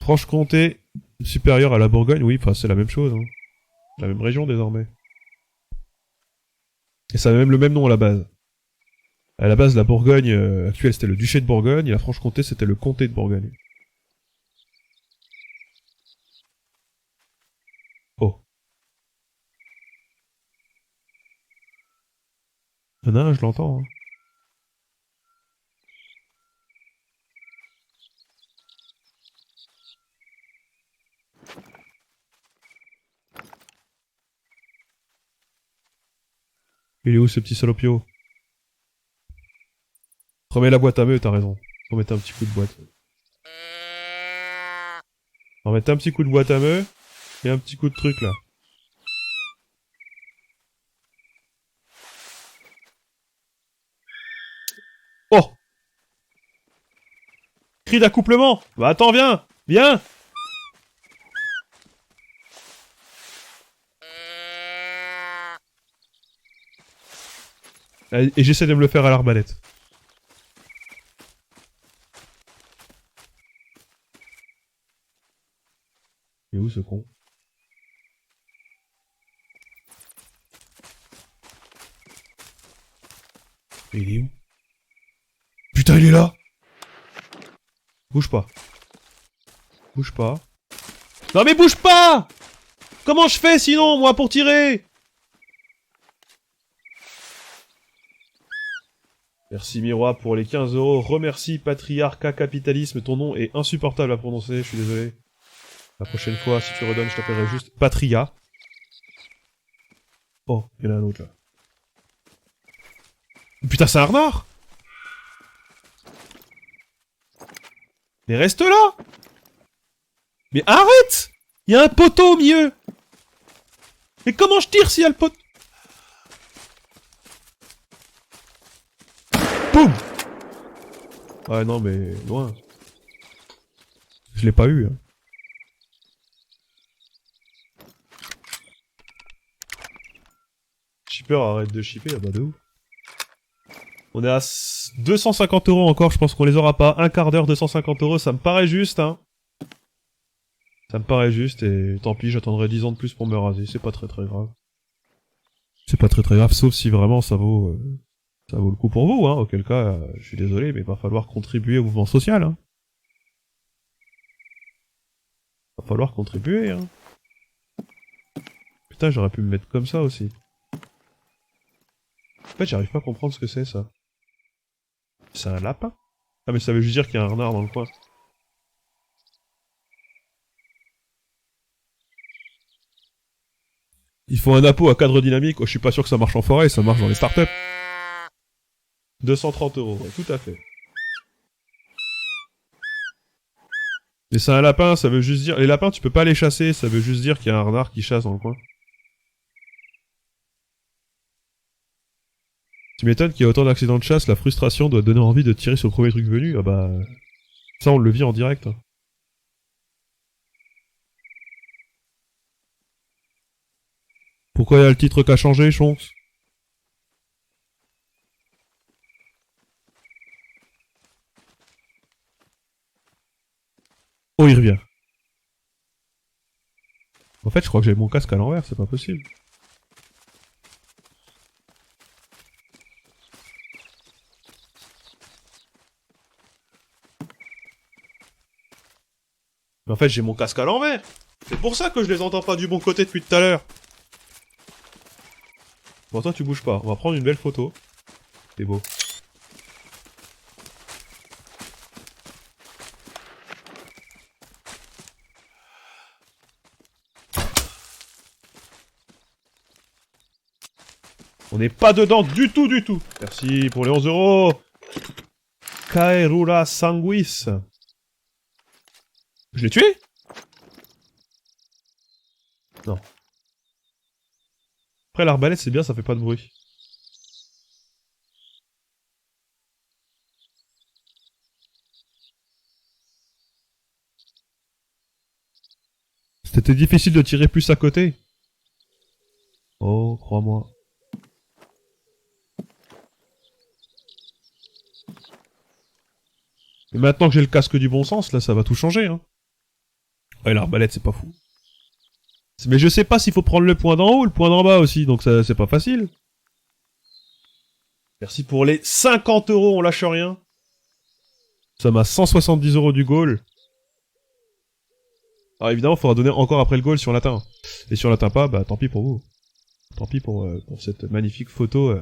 Franche-Comté, supérieur à la Bourgogne, oui, enfin, c'est la même chose, hein. La même région, désormais. Et ça avait même le même nom à la base. À la base, la Bourgogne actuelle, c'était le duché de Bourgogne, et la Franche-Comté, c'était le comté de Bourgogne. Oh. Non, je l'entends, hein. Il est où ce petit salopio? Remets la boîte à meux, t'as raison. Remettez un petit coup de boîte. Remettez un petit coup de boîte à meux. Et un petit coup de truc là. Oh! Cri d'accouplement! Bah attends, viens! Viens! Et j'essaie de me le faire à l'arbalète. Il est où ce con? Il est où? Putain, il est là! Bouge pas. Bouge pas. Non mais bouge pas! Comment je fais sinon, moi, pour tirer? Merci Miroir pour les 15 euros. Remercie Patriarcat Capitalisme. Ton nom est insupportable à prononcer, je suis désolé. La prochaine fois, si tu redonnes, je t'appellerai juste Patria. Oh, il y en a un autre là. Putain, c'est un renard! Mais reste là! Mais arrête! Il y a un poteau au milieu! Mais comment je tire s'il y a le poteau? Boum! Ouais, non, mais loin. Je l'ai pas eu. Hein. Shipper, arrête de shipper, ah bah de ouf. On est à 250 euros encore, je pense qu'on les aura pas. Un quart d'heure, 250 euros, ça me paraît juste, hein. Ça me paraît juste, et tant pis, j'attendrai 10 ans de plus pour me raser, c'est pas très grave. C'est pas très grave, sauf si vraiment ça vaut le coup pour vous, hein. Auquel cas, je suis désolé, mais il va falloir contribuer au mouvement social, hein. Va falloir contribuer, hein. Putain, j'aurais pu me mettre comme ça aussi. En fait, j'arrive pas à comprendre ce que c'est, ça. C'est un lapin? Ah, mais ça veut juste dire qu'il y a un renard dans le coin. Il faut un appôt à cadre dynamique. Oh, je suis pas sûr que ça marche en forêt, ça marche dans les startups. 230 euros, ouais, tout à fait. Mais c'est un lapin, ça veut juste dire... Les lapins, tu peux pas les chasser, ça veut juste dire qu'il y a un renard qui chasse dans le coin. Tu m'étonnes qu'il y a autant d'accidents de chasse, la frustration doit donner envie de tirer sur le premier truc venu. Ah bah... Ça, on le vit en direct. Hein. Pourquoi il y a le titre qui a changé, Chonks? Oh, il revient. En fait, je crois que j'ai mon casque à l'envers, c'est pas possible. Mais en fait, j'ai mon casque à l'envers. C'est pour ça que je les entends pas du bon côté depuis tout à l'heure. Bon, toi, tu bouges pas. On va prendre une belle photo. C'est beau. On n'est pas dedans du tout, du tout. Merci pour les 11 euros. Kaerula Sanguis. Je l'ai tué? Non. Après, l'arbalète, c'est bien, ça fait pas de bruit. C'était difficile de tirer plus à côté. Oh, crois-moi. Et maintenant que j'ai le casque du bon sens, là, ça va tout changer, hein. Ouais, l'arbalète, c'est pas fou. Mais je sais pas s'il faut prendre le point d'en haut ou le point d'en bas aussi, donc ça, c'est pas facile. Merci pour les 50 euros, on lâche rien. Ça m'a 170 euros du goal. Alors évidemment, il faudra donner encore après le goal si on l'atteint. Et si on l'atteint pas, bah tant pis pour vous. Tant pis pour cette magnifique photo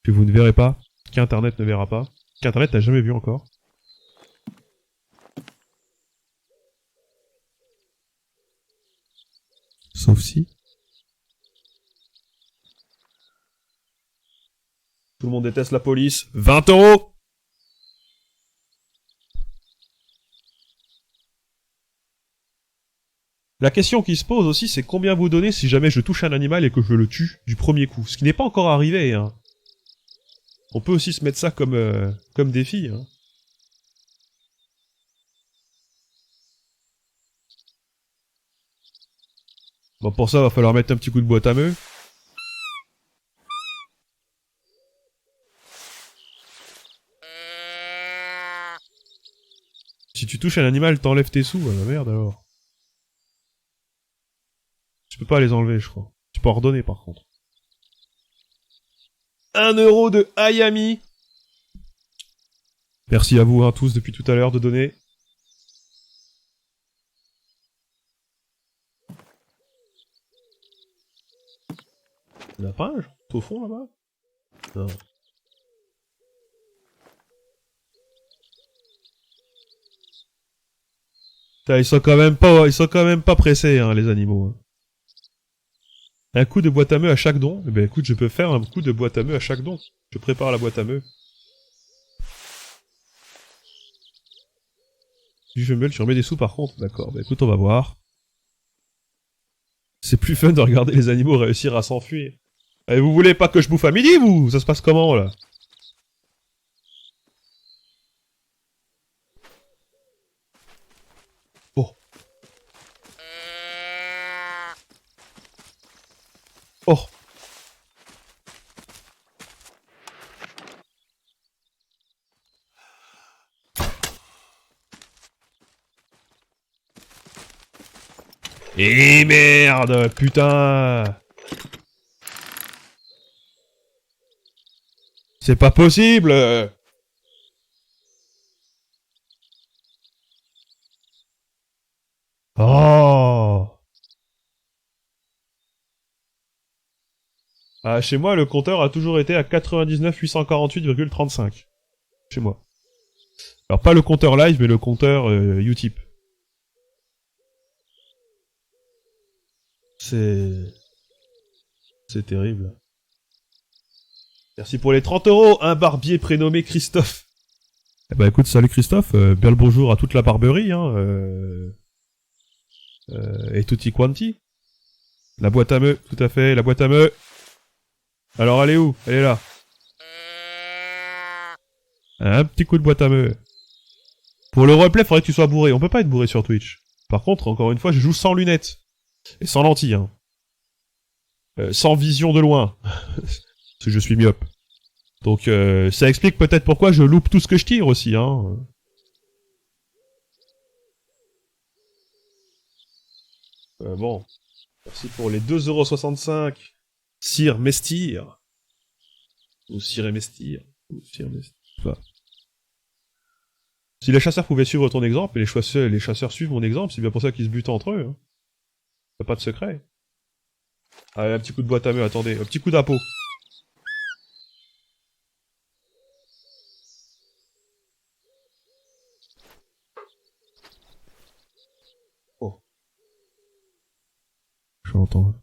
que vous ne verrez pas, qu'Internet ne verra pas, qu'Internet n'a jamais vu encore. Sauf si... Tout le monde déteste la police. 20 €. La question qui se pose aussi, c'est combien vous donnez si jamais je touche un animal et que je le tue du premier coup. Ce qui n'est pas encore arrivé, hein. On peut aussi se mettre ça comme défi, hein. Bon, pour ça, va falloir mettre un petit coup de boîte à meux. Si tu touches un animal, t'enlèves tes sous. Ah, merde alors. Tu peux pas les enlever, je crois. Tu peux en redonner, par contre. 1 € de Ayami. Merci à vous, hein, tous, depuis tout à l'heure, de donner. La page? Au fond, là-bas? Non. Putain, ils sont quand même pas pressés, hein, les animaux. Hein. Un coup de boîte à meux à chaque don? Eh ben, écoute, je peux faire un coup de boîte à meux à chaque don. Je prépare la boîte à meux. Du femelle, tu remets des sous par contre? D'accord, bah écoute, on va voir. C'est plus fun de regarder les animaux réussir à s'enfuir. Et vous voulez pas que je bouffe à midi, vous? Ça se passe comment, là? Oh. Oh. Et merde, putain. C'est pas possible. Oh. Ah, chez moi, le compteur a toujours été à 99 848,35. Chez moi. Alors, pas le compteur live, mais le compteur Utip. C'est terrible. Merci pour les 30 €, un barbier prénommé Christophe. Eh ben écoute, salut Christophe, bien le bonjour à toute la barberie, hein, et tutti quanti. La boîte à meux, tout à fait, la boîte à meux. Alors elle est où? Elle est là. Un petit coup de boîte à meux. Pour le replay, faudrait que tu sois bourré. On peut pas être bourré sur Twitch. Par contre, encore une fois, je joue sans lunettes. Et sans lentilles, hein. Sans vision de loin. Parce que je suis myope. Donc ça explique peut-être pourquoi je loupe tout ce que je tire aussi, hein. Bon. Merci pour les 2,65 €. Sire Mestir. Ou Sire et Mestir. Ou Sire Mestir. Enfin. Si les chasseurs pouvaient suivre ton exemple, et les chasseurs suivent mon exemple, c'est bien pour ça qu'ils se butent entre eux, hein. Y'a pas de secret. Allez, un petit coup de boîte à meux, attendez. Un petit coup d'impôt. Oh. J'entends.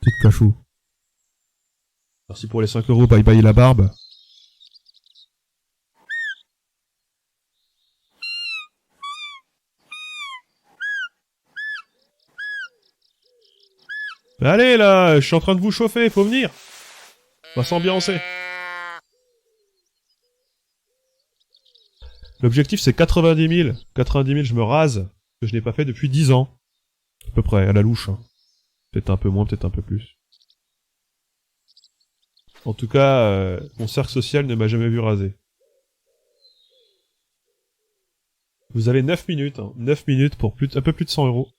Petite cachou. Merci pour les 5 €, bye bye la barbe. Allez là, je suis en train de vous chauffer, faut venir. On va s'ambiancer. L'objectif c'est 90 000. 90 000, je me rase. Que je n'ai pas fait depuis 10 ans. À peu près, à la louche. Hein. Peut-être un peu moins, peut-être un peu plus. En tout cas, mon cercle social ne m'a jamais vu raser. Vous avez 9 minutes. Hein. 9 minutes pour un peu plus de 100 €.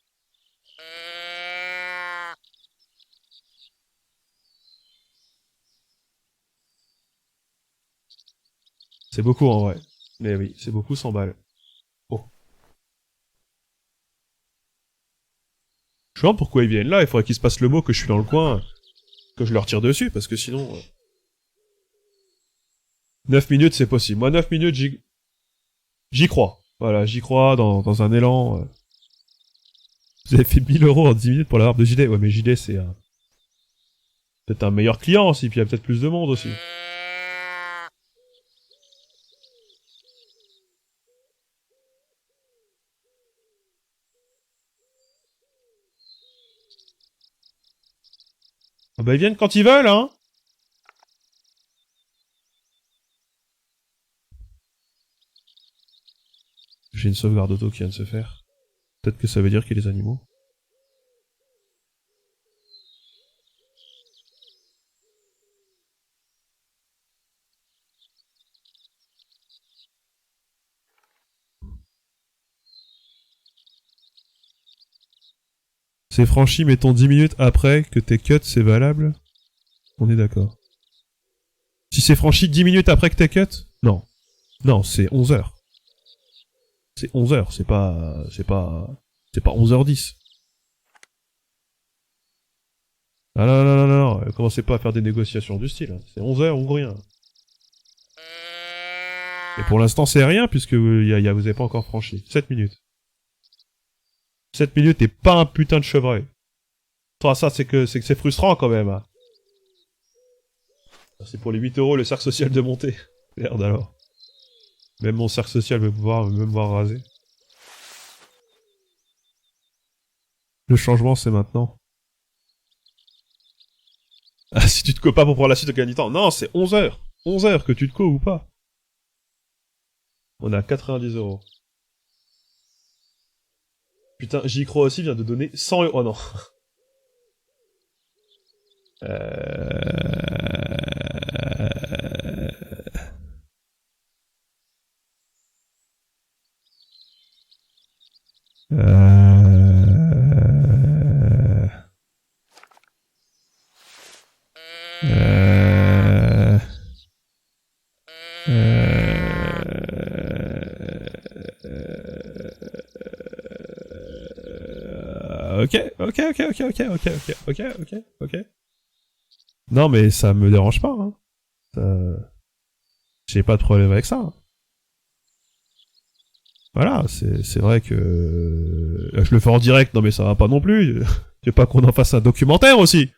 C'est beaucoup en vrai. Mais oui, c'est beaucoup 100 balles. Oh. Je me demande pourquoi ils viennent là, il faudrait qu'ils se passent le mot que je suis dans le coin, que je leur tire dessus, parce que sinon... 9 minutes, c'est possible. Moi, 9 minutes, j'y crois. Voilà, j'y crois dans un élan. Vous avez fait 1000 € en 10 minutes pour la barbe de JD. Ouais, mais JD, c'est un... Peut-être un meilleur client aussi, puis il y a peut-être plus de monde aussi. Ah bah ils viennent quand ils veulent, hein. J'ai une sauvegarde auto qui vient de se faire. Peut-être que ça veut dire qu'il y a des animaux. C'est franchi, mettons 10 minutes après que t'es cut, c'est valable. On est d'accord. Si c'est franchi 10 minutes après que t'es cut, non. Non, c'est 11 heures. C'est 11 heures, c'est pas 11h10. Ah non, non, non, non, non, commencez pas à faire des négociations du style. Hein. C'est 11 heures ou rien. Et pour l'instant, c'est rien, puisque vous avez pas encore franchi. 7 minutes. 7 minutes et pas un putain de chevreuil. Toi, ça, c'est que c'est frustrant, quand même. Hein. C'est pour les 8 € le cercle social de montée. Merde, alors. Même mon cercle social veut me voir raser. Le changement, c'est maintenant. Ah, si tu te co pas pour prendre la suite au gagne du temps. Non, c'est 11 heures. 11 heures, que tu te co ou pas. On a 90 €. Putain, j'y crois aussi vient de donner 100 €. Oh non. Ok. Non, mais ça me dérange pas, hein. J'ai pas de problème avec ça. Voilà, c'est vrai que je le fais en direct, non mais ça va pas non plus. Tu veux pas qu'on en fasse un documentaire aussi?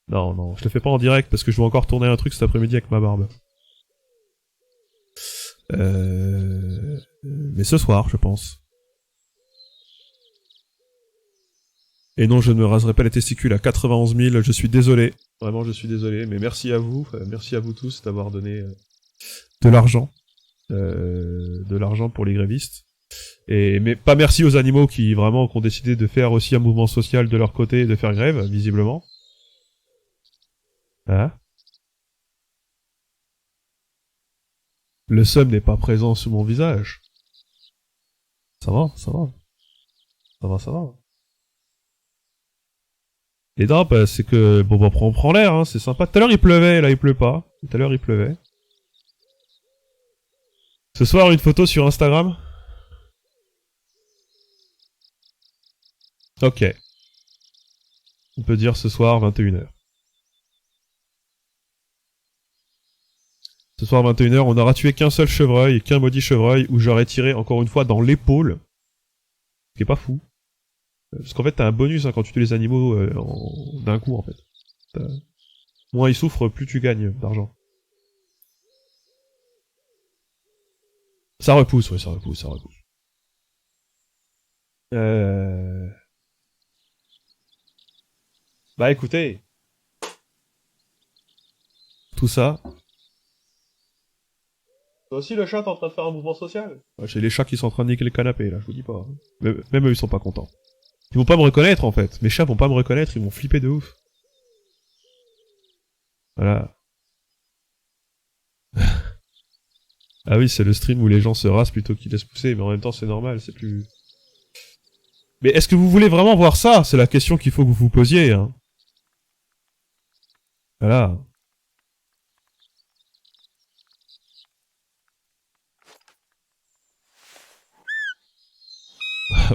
Non, non, je le fais pas en direct parce que je vais encore tourner un truc cet après-midi avec ma barbe. Mais ce soir, je pense. Et non, je ne me raserai pas les testicules à 91 000, je suis désolé. Vraiment, je suis désolé, mais merci à vous tous d'avoir donné de l'argent. De l'argent pour les grévistes. Mais pas merci aux animaux qui vraiment ont décidé de faire aussi un mouvement social de leur côté et de faire grève, visiblement. Hein? Le seum n'est pas présent sur mon visage. Ça va, ça va. Ça va, ça va. Les draps, bah, c'est que... Bon, bah, on prend l'air, hein, c'est sympa. Tout à l'heure, il pleuvait, là, il pleut pas. Tout à l'heure, il pleuvait. Ce soir, une photo sur Instagram. Ok. On peut dire ce soir, 21h. Ce soir, 21h, on n'aura tué qu'un seul chevreuil, et qu'un maudit chevreuil, où j'aurais tiré, encore une fois, dans l'épaule. Ce qui est pas fou. Parce qu'en fait, t'as un bonus hein, quand tu tues les animaux d'un coup, en fait. Moins ils souffrent, plus tu gagnes d'argent. Ça repousse, ouais, ça repousse. Bah écoutez... Tout ça... Toi aussi, le chat, t'es en train de faire un mouvement social? Ouais, j'ai les chats qui sont en train de niquer le canapé, là, je vous dis pas. Même eux, ils sont pas contents. Ils vont pas me reconnaître, en fait. Mes chats vont pas me reconnaître, ils vont flipper de ouf. Voilà. Ah oui, c'est le stream où les gens se rasent plutôt qu'ils laissent pousser, mais en même temps, c'est normal, c'est plus... Mais est-ce que vous voulez vraiment voir ça? C'est la question qu'il faut que vous vous posiez, hein. Voilà.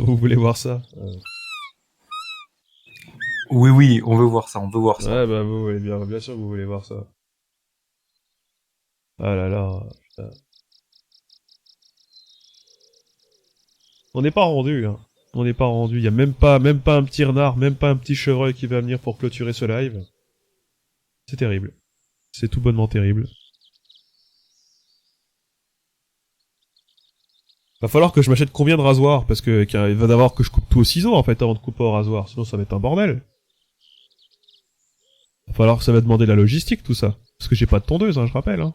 Vous voulez voir ça? Oui, oui, on veut voir ça, Ouais, bah vous voulez bien sûr que vous voulez voir ça. Ah là là, putain. On n'est pas rendu, hein. On n'est pas rendu. Y a même pas un petit renard, même pas un petit chevreuil qui va venir pour clôturer ce live. C'est terrible. C'est tout bonnement terrible. Va falloir que je m'achète combien de rasoirs, parce que il va d'abord que je coupe tout au ciseau en fait avant de couper au rasoir, sinon ça va être un bordel. Va falloir que ça va demander la logistique tout ça, parce que j'ai pas de tondeuse, hein, je rappelle. Hein.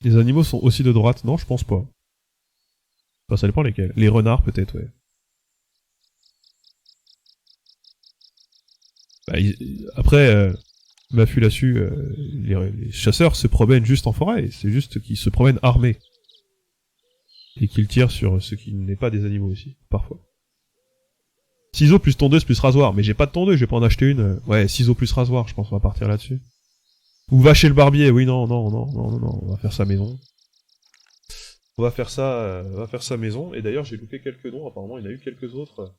Les animaux sont aussi de droite, non, je pense pas. Enfin, ça dépend lesquels. Les renards peut-être, ouais. Bah, après, m'affût là-dessus, les chasseurs se promènent juste en forêt, c'est juste qu'ils se promènent armés. Et qu'ils tirent sur ce qui n'est pas des animaux aussi, parfois. Ciseaux plus tondeuse plus rasoir, mais j'ai pas de tondeuse, je vais pas en acheter une. Ouais, ciseaux plus rasoir, je pense qu'on va partir là-dessus. Ou va chez le barbier, oui, non, on va faire ça maison. On va faire ça maison, et d'ailleurs j'ai loupé quelques noms, apparemment il y en a eu quelques autres.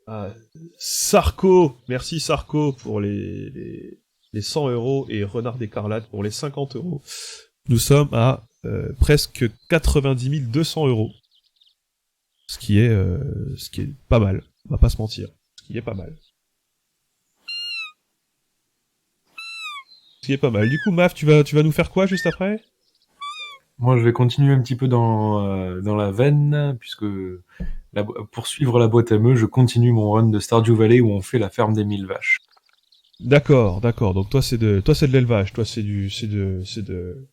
Ah, Sarko, merci Sarko pour les 100 euros et Renard d'Écarlate pour les 50 euros. Nous sommes à presque 90 200 euros. Ce qui est pas mal, on va pas se mentir. Ce qui est pas mal. Ce qui est pas mal. Du coup, Maf, tu vas nous faire quoi juste après ? Moi, je vais continuer un petit peu dans la veine, puisque pour suivre la boîte à meux, je continue mon run de Stardew Valley où on fait la ferme des 1000 vaches. D'accord. Donc toi c'est de l'élevage, toi c'est de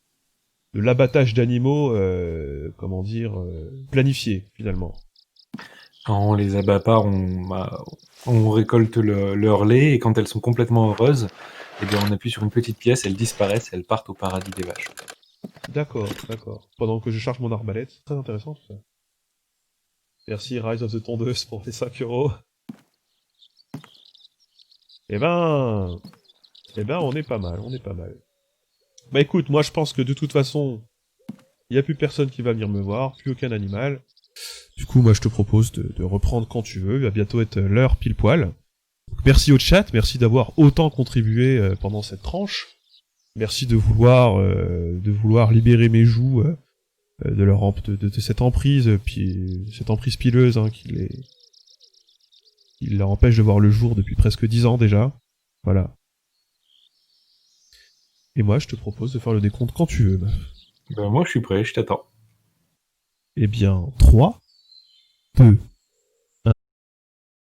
l'abattage d'animaux, comment dire, planifié finalement. Quand on les abat pas, on récolte leur lait et quand elles sont complètement heureuses, eh bien on appuie sur une petite pièce, elles disparaissent, elles partent au paradis des vaches. D'accord. Pendant que je charge mon arbalète, c'est très intéressant tout ça. Merci Rise of the Tondeuse pour les 5 euros. Eh ben, on est pas mal. Bah écoute, moi je pense que de toute façon, il y a plus personne qui va venir me voir, plus aucun animal. Du coup, moi je te propose de reprendre quand tu veux, il va bientôt être l'heure pile poil. Donc, merci au chat, merci d'avoir autant contribué pendant cette tranche. Merci de vouloir libérer mes joues de cette emprise, puis cette emprise pileuse hein, qui leur empêche de voir le jour depuis presque 10 ans déjà. Voilà. Et moi, je te propose de faire le décompte quand tu veux. Ben moi, je suis prêt, je t'attends. Eh bien, 3, 2,